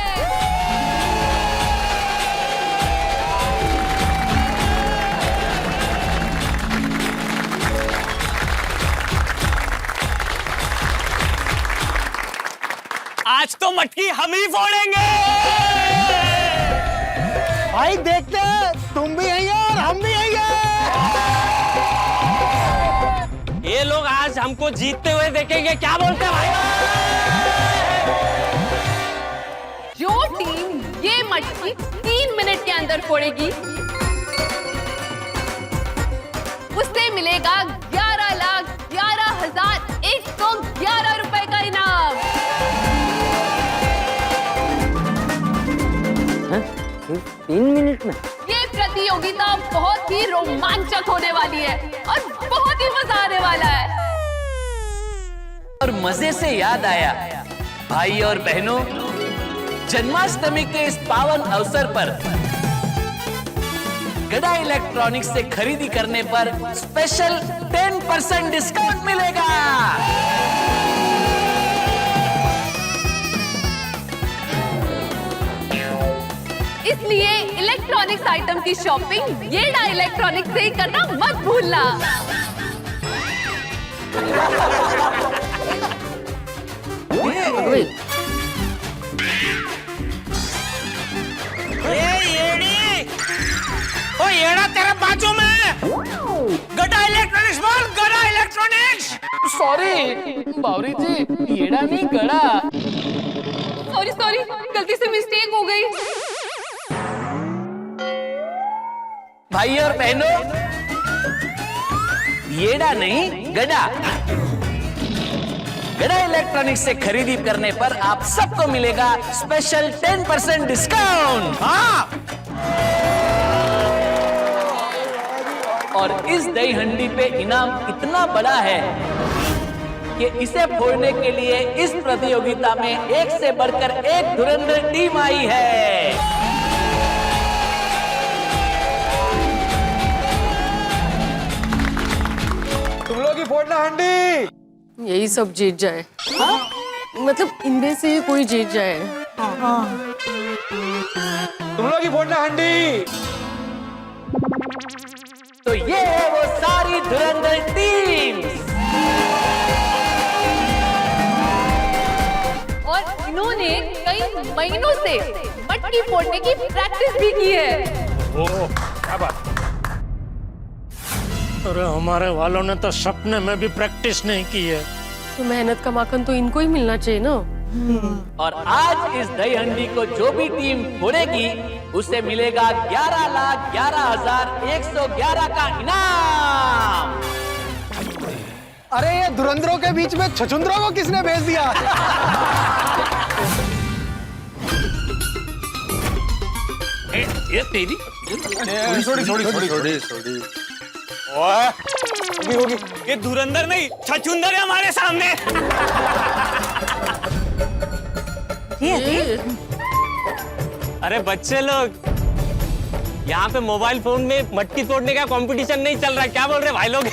आज तो मटकी हम ही फोड़ेंगे। भाई देखते हैं, तुम भी यही हो और हम भी यही हैं। ये लोग आज हमको जीतते हुए देखेंगे, क्या बोलते हैं भाई? जो टीम ये मटकी 3 मिनट के अंदर फोड़ेगी, उससे मिलेगा 11,11,111 रुपए का इनाम। सिर्फ 3 मिनट में? ये प्रतियोगिता बहुत ही रोमांचक होने वाली है और बहुत ही मजा आने वाला है। और मजे से याद आया, भाई और बहनों, जन्माष्टमी के इस पावन अवसर पर गड़ा इलेक्ट्रॉनिक्स से खरीदी करने पर स्पेशल 10% डिस्काउंट मिलेगा। इसलिए इलेक्ट्रॉनिक्स आइटम की शॉपिंग येडा इलेक्ट्रॉनिक्स से ही करना मत भूलना। ओ येड़ा तेरे बाजू में। गड़ा इलेक्ट्रॉनिक्स बोल, गड़ा इलेक्ट्रॉनिक्स। सॉरी बावरी जी, येड़ा नहीं गड़ा। सॉरी, गलती से मिस्टेक हो गई। भाई और बहनों, येड़ा नहीं गड़ा। गड़ा इलेक्ट्रॉनिक्स से खरीदी करने पर आप सबको मिलेगा स्पेशल 10% डिस्काउंट। हाँ, और इस दही हंडी पे इनाम इतना बड़ा है कि इसे फोड़ने के लिए इस प्रतियोगिता में एक से बढ़कर एक धुरंधर टीम आई है। तुम लोग ही फोड़ना हंडी। यही सब जीत जाए। मतलब इनमें से कोई जीत जाए। तुम लोग ही फोड़ना हंडी। तो ये है वो सारी धुरंधर टीम। और इन्होंने कई महीनों से मटकी फोड़ने की प्रैक्टिस भी की है। क्या बात? अरे हमारे वालों ने तो सपने में भी प्रैक्टिस नहीं की है। तो मेहनत का माखन तो इनको ही मिलना चाहिए ना। और आज इस दही हंडी को जो भी टीम फोड़ेगी उसे मिलेगा 11,11,111 का इनाम। अरे ये धुरंधरों के बीच में छछुंदरों को किसने भेज दिया? ये तेरी छोड़ी। ओए, होगी। ये धुरंधर नहीं, छछुंदर है हमारे सामने। अरे बच्चे लोग, यहाँ पे मोबाइल फोन में मटकी तोड़ने का कंपटीशन नहीं चल रहा, क्या बोल रहे भाई लोग?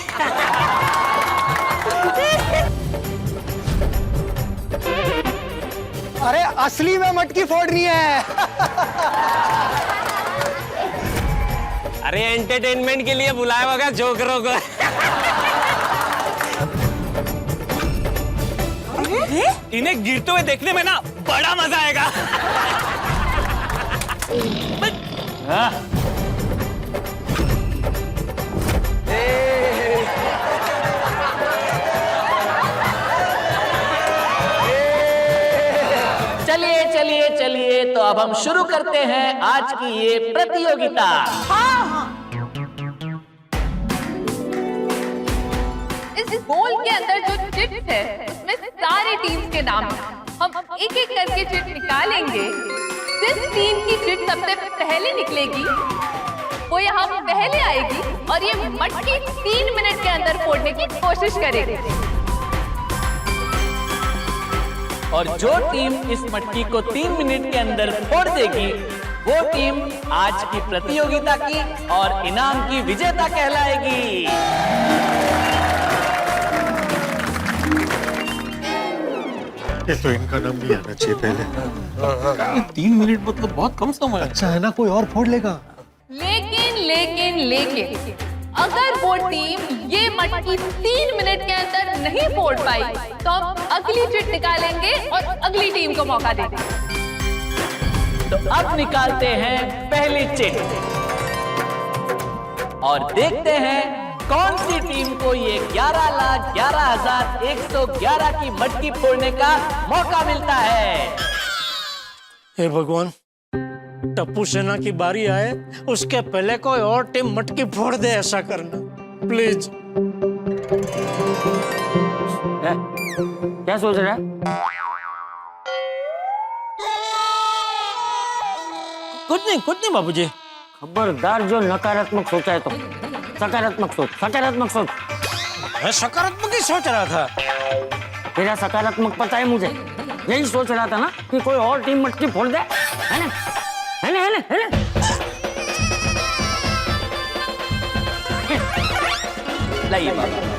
अरे असली में मटकी फोड़नी है। अरे एंटरटेनमेंट के लिए बुलाया होगा जोकरों को। इन्हें गिरते हुए देखने में ना बड़ा मजा आएगा। चलिए चलिए चलिए, तो अब हम शुरू करते हैं आज की ये प्रतियोगिता। इस बोल के अंदर जो चिट्स है उसमें सारी टीम्स के नाम हैं। हम एक एक करके चिट निकालेंगे। जिस टीम की चिट सबसे पहले निकलेगी वो यहाँ पहले आएगी और ये मटकी 3 मिनट के अंदर फोड़ने की कोशिश करेगी। और जो टीम इस मटकी को 3 मिनट के अंदर फोड़ देगी वो टीम आज की प्रतियोगिता की और इनाम की विजेता कहलाएगी। ये तो इनका नाम नहीं आना चाहिए पहले। 3 मिनट मतलब बहुत कम समय है। अच्छा है ना, कोई और फोड़ लेगा। लेकिन अगर वो टीम ये मटकी 3 मिनट के अंदर नहीं फोड़ पाई तो हम अगली चिट निकालेंगे और अगली टीम को मौका देंगे। तो अब निकालते हैं पहली चिट और देखते हैं कौन सी टीम को ये 11,11,111 की मटकी फोड़ने का मौका मिलता है। हे भगवान, टप्पू सेना की बारी आए उसके पहले कोई और टीम मटकी फोड़ दे, ऐसा करना प्लीज। क्या सोच रहा है? कुछ नहीं बाबूजी। खबरदार जो नकारात्मक सोचा है तो सकारात्मक सोच, सकारात्मक सोच। मैं सकारात्मक ही सोच रहा था। तेरा सकारात्मक पता है मुझे, यही सोच रहा था ना कि कोई और टीम मटकी फोड़ दे, है ना? है ना? है ना? है ना? लाइए बाबा।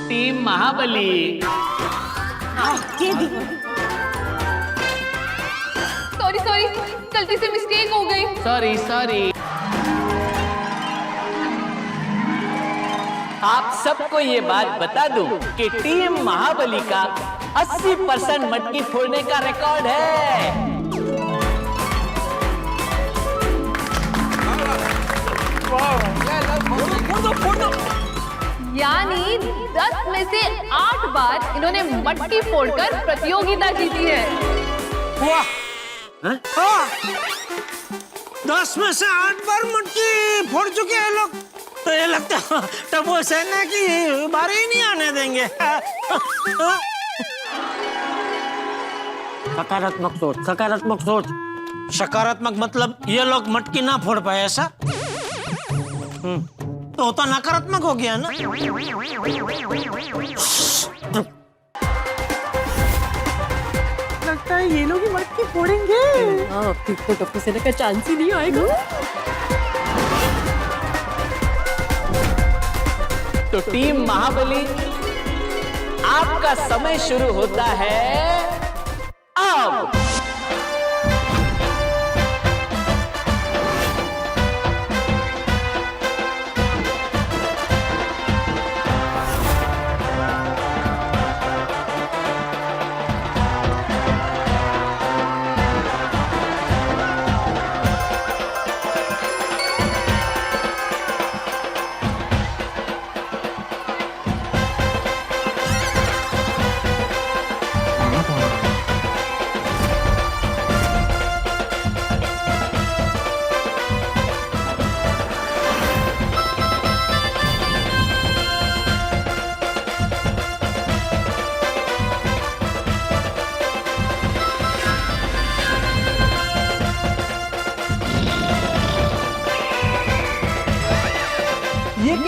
टीम महाबली। सॉरी गलती से मिस्टेक हो गई। सॉरी। आप सबको ये बात बता दूं कि टीम महाबली का 80% मटकी फोड़ने का रिकॉर्ड है। फोड़ दो। यानी 10 में से 8 बार इन्होंने मटकी फोड़कर प्रतियोगिता जीती है। वाह, 10 में से 8 बार मटकी फोड़ चुके हैं लोग। तो ये लगता है टप्पू सेना की बारी ही नहीं आने देंगे। सकारात्मक सोच, सकारात्मक सोच। सकारात्मक मतलब ये लोग मटकी ना फोड़ पाए, ऐसा? तो नकारात्मक हो गया ना। लगता है ये लोग ही मटकी फोड़ेंगे। फिर तो टप्पू सेना का चांस ही नहीं आएगा। तो टीम महाबली, आपका समय शुरू होता है अब।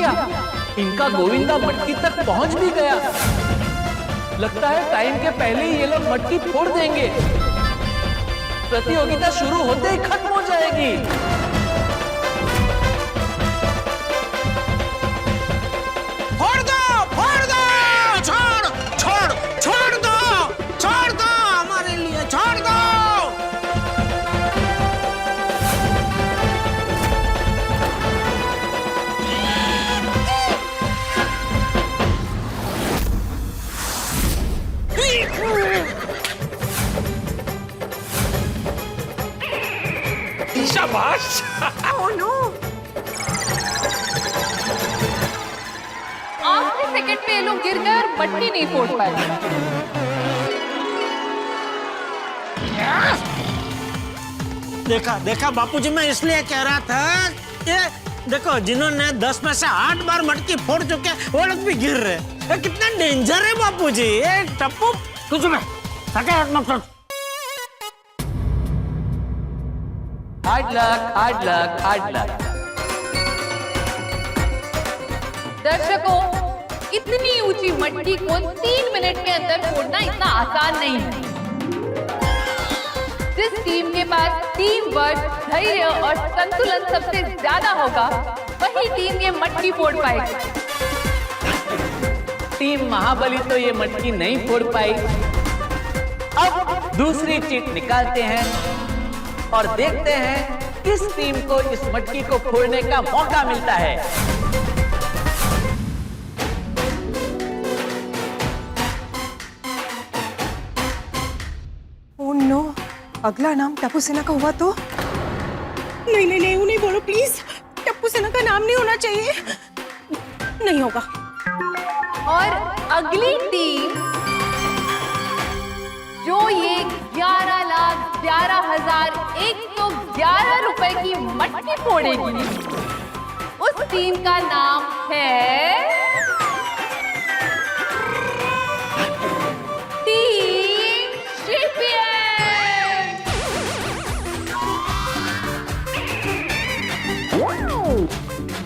किया, इनका गोविंदा मटकी तक पहुंच भी गया। लगता है टाइम के पहले ही ये लोग मटकी फोड़ देंगे। प्रतियोगिता शुरू होते ही खत्म हो जाएगी। फोड़ दो, छोड़ दो हमारे लिए, छोड़ दो। शाबाश। आखिरी सेकंड पे ये लोग गिर गए और मटकी नहीं फोड़ पाए। देखा बापूजी, मैं इसलिए कह रहा था कि देखो, जिन्होंने 10 में से 8 बार मटकी फोड़ चुके वो लोग भी गिर रहे। ये कितना डेंजर है बापूजी। ये टप्पू कुछ में सकारात्मक hard luck, hard luck, hard luck. दर्शकों, इतनी ऊंची मटकी को 3 मिनट के अंदर फोड़ना इतना आसान नहीं है। जिस टीम के पास टीम वर्क, धैर्य और संतुलन सबसे ज्यादा होगा, वही टीम ये मटकी फोड़ पाएगी। टीम महाबली तो ये मटकी नहीं फोड़ पाई। अब दूसरी चीट निकालते हैं और देखते हैं किस टीम को इस मटकी को फोड़ने का मौका मिलता है। ओह नो, अगला नाम टप्पू सेना का हुआ तो? नहीं नहीं नहीं, उन्हें बोलो प्लीज। टप्पू सेना का नाम नहीं होना चाहिए। नहीं होगा। और अगली टीम जो ये 11,11,111 रुपए की मटकी फोड़ेगी, उस टीम का नाम है टीम चैंपियन।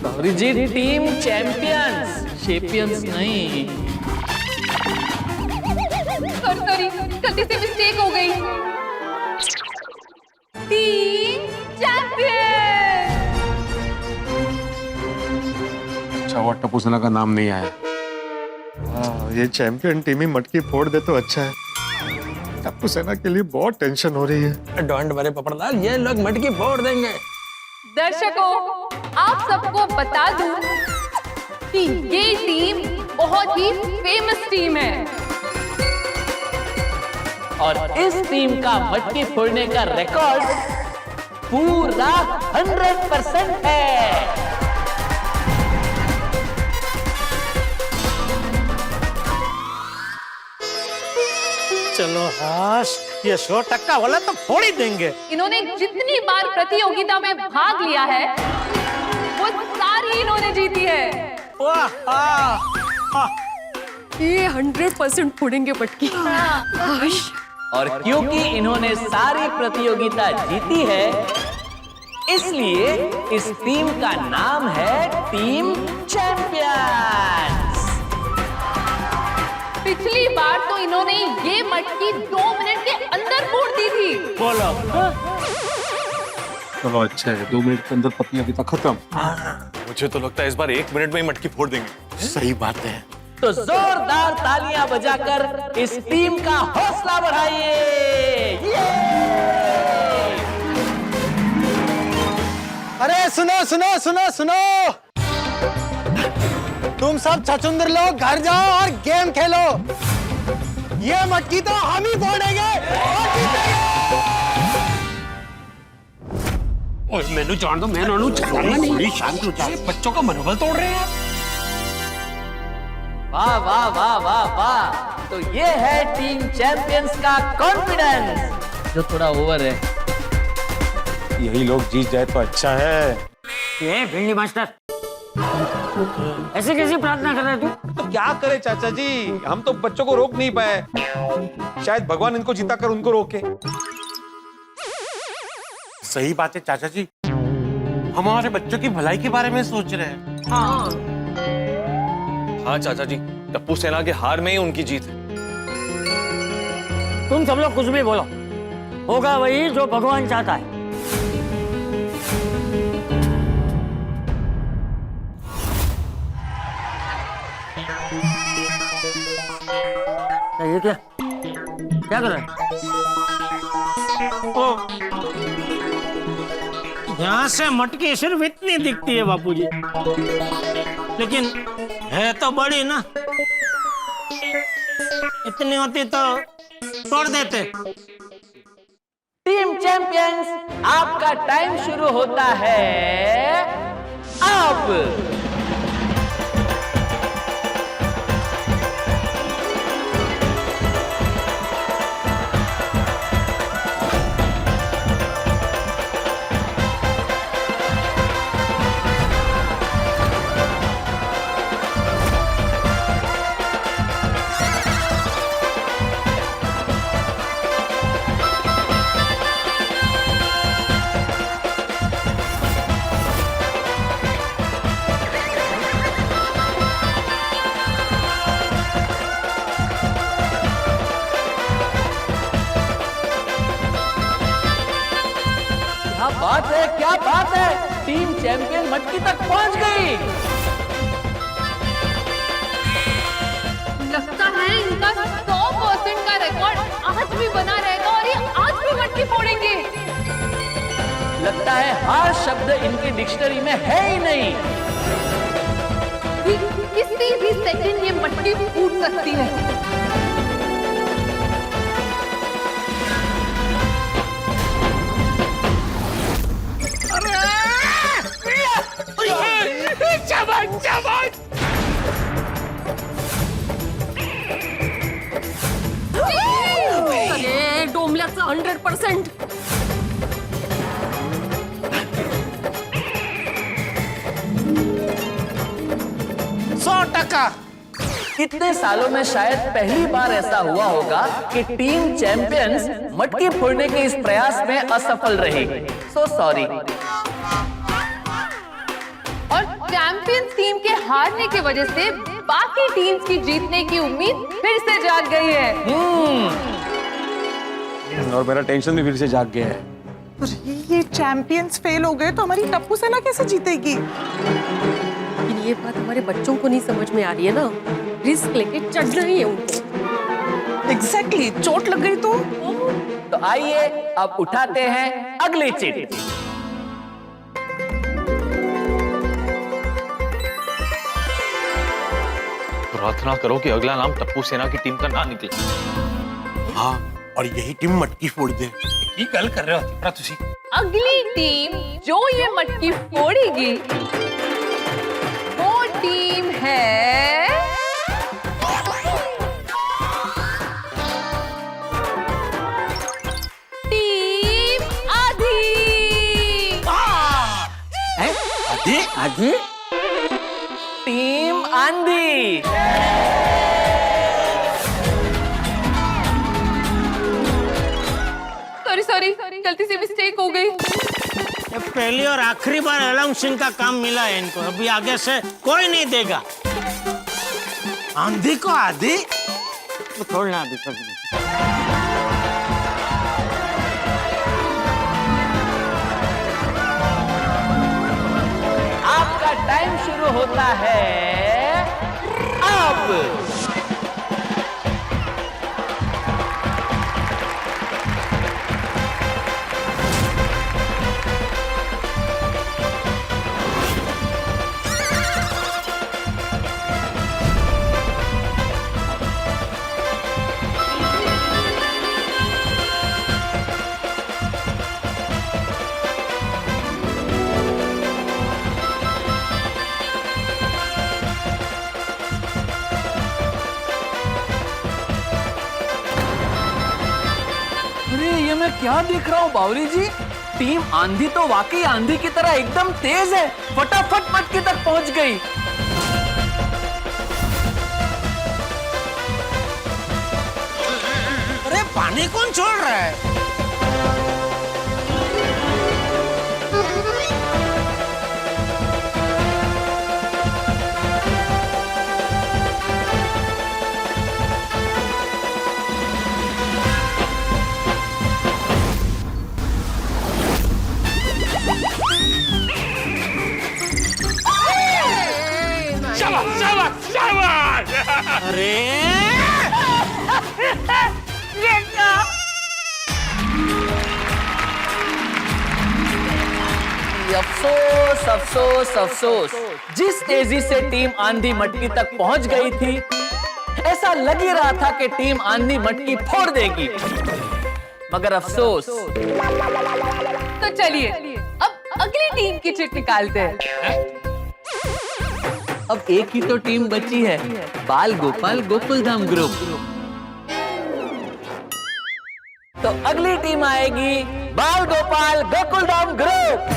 गौरी जी, टीम चैंपियंस, चैंपियंस नहीं। सॉरी, गलती से मिस्टेक हो गई। Team champion. अच्छा हुआ टप्पू सेना का नाम नहीं आया। ये चैंपियन टीम ही मटकी फोड़ दे तो अच्छा है। टप्पू सेना के लिए बहुत टेंशन हो रही है। डोंट वरी पपड़दार, ये लोग मटकी फोड़ देंगे। दर्शकों, आप सबको बता दूं कि ये टीम बहुत ही फेमस टीम है और इस टीम का मटकी फोड़ने का रिकॉर्ड पूरा 100% है। चलो हाश, ये 100% वाला तो फोड़ ही देंगे। इन्होंने जितनी बार प्रतियोगिता में भाग लिया है, वो सारी इन्होंने जीती है। ये 100% फोड़ेंगे मटकी। और क्योंकि इन्होंने सारी प्रतियोगिता जीती है, इसलिए इस टीम का नाम है टीम चैंपियंस। पिछली बार तो इन्होंने ये मटकी 2 मिनट के अंदर फोड़ दी थी। बोलो। चलो अच्छा है, 2 मिनट के अंदर प्रतियोगिता खत्म। मुझे तो लगता है इस बार 1 मिनट में ही मटकी फोड़ देंगे। सही बात है। तो जोरदार तालियां बजाकर इस टीम का हौसला बढ़ाइए। अरे सुनो सुनो सुनो सुनो, तुम सब छछुंदर लोग घर जाओ और गेम खेलो। ये मटकी तो हम ही फोड़ेंगे और जीतेंगे। और मैंने जान दो, मैं नानू चलाऊंगा नहीं। शांत हो जाओ, बच्चों का मनोबल तोड़ रहे हैं। वाह वाह वाह वाह वाह। तो ये है टीम चैंपियंस का कॉन्फिडेंस, जो थोड़ा ओवर है। यही लोग जीत जाए तो अच्छा है। ये भिंडी मास्टर, ऐसे कैसी प्रार्थना कर रहे तू? तो क्या करे चाचा जी, हम तो बच्चों को रोक नहीं पाए। शायद भगवान इनको जिता कर उनको रोके। सही बात है चाचा जी, हम हमारे बच्चों की भलाई के बारे में सोच रहे हैं। हाँ, हाँ चाचा जी, टप्पू सेना के हार में ही उनकी जीत है। तुम सब लोग कुछ भी बोलो, होगा वही जो भगवान चाहता है। ये क्या कर रहे हैं? यहाँ से मटकी सिर्फ इतनी दिखती है बापूजी, लेकिन है तो बड़ी ना। इतनी होती तो तोड़ देते। टीम चैंपियंस, आपका टाइम शुरू होता है अब। क्या बात है, टीम चैंपियन मटकी तक पहुंच गई। लगता है इनका 100% का रिकॉर्ड आज भी बना रहेगा और ये आज भी मटकी फोड़ेंगे। लगता है हर शब्द इनकी डिक्शनरी में है ही नहीं। किसी भी सेकंड ये मटकी फूट सकती है। अरे डोमल्याचं 100%। इतने सालों में शायद पहली बार ऐसा हुआ होगा कि टीम चैंपियंस मटकी फोड़ने के इस प्रयास में असफल रही। So sorry. और चैंपियंस टीम के हारने की वजह से बाकी टीम्स की जीतने की उम्मीद फिर से जाग गई है। और मेरा टेंशन भी फिर से जाग गया है। अरे ये चैंपियंस फेल हो गए तो हमारी टप्पू सेना कैसे जीतेगी? लेकिन ये बात हमारे बच्चों को नहीं समझ में आ रही है ना। रिस्क लेके चढ़ना ही है उनको। एग्जैक्टली, चोट लग गई तो आइए अब उठाते हैं अगली चिट। प्रार्थना करो कि अगला नाम टप्पू सेना की टीम का ना निकले। हाँ, और यही टीम मटकी फोड़ दे। की गल कर रहे हो तुसी? अगली टीम जो ये मटकी फोड़ेगी वो टीम है टीम आधी। आधी? आधी? टीम आंधी। सॉरी गलती से मिस्टेक हो गई। पहली और आखिरी बार अलाउंसिंग का काम मिला है इनको, अभी आगे से कोई नहीं देगा। आंधी को आधी तो छोड़ना अभी कुछ नहीं। आपका टाइम शुरू होता है अब। मैं क्या देख रहा हूँ बावरी जी? टीम आंधी तो वाकई आंधी की तरह एकदम तेज है, फटाफट मटकी तक पहुंच गई। अरे पानी कौन छोड़ रहा है? शाबाश। अरे अफसोस अफसोस अफसोस, जिस तेजी से टीम आंधी मटकी तक पहुंच गई थी, ऐसा लग ही रहा था कि टीम आंधी मटकी फोड़ देगी, मगर अफसोस। तो चलिए अब अगली टीम की चिट निकालते हैं। अब एक ही तो टीम बची है, बाल गोपाल गोकुलधाम ग्रुप। तो अगली टीम आएगी बाल गोपाल गोकुलधाम ग्रुप।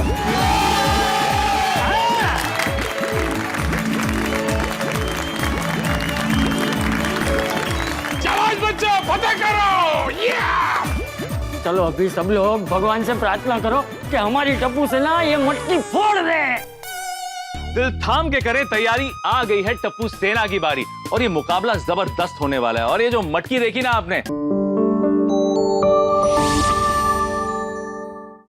बच्चों फतेह करो। चलो अभी सब लोग भगवान से प्रार्थना करो कि हमारी टप्पू सेना ये मटकी फोड़ दे। दिल थाम के करें तैयारी, आ गई है टप्पू सेना की बारी और ये मुकाबला जबरदस्त होने वाला है। और ये जो मटकी देखी ना आपने,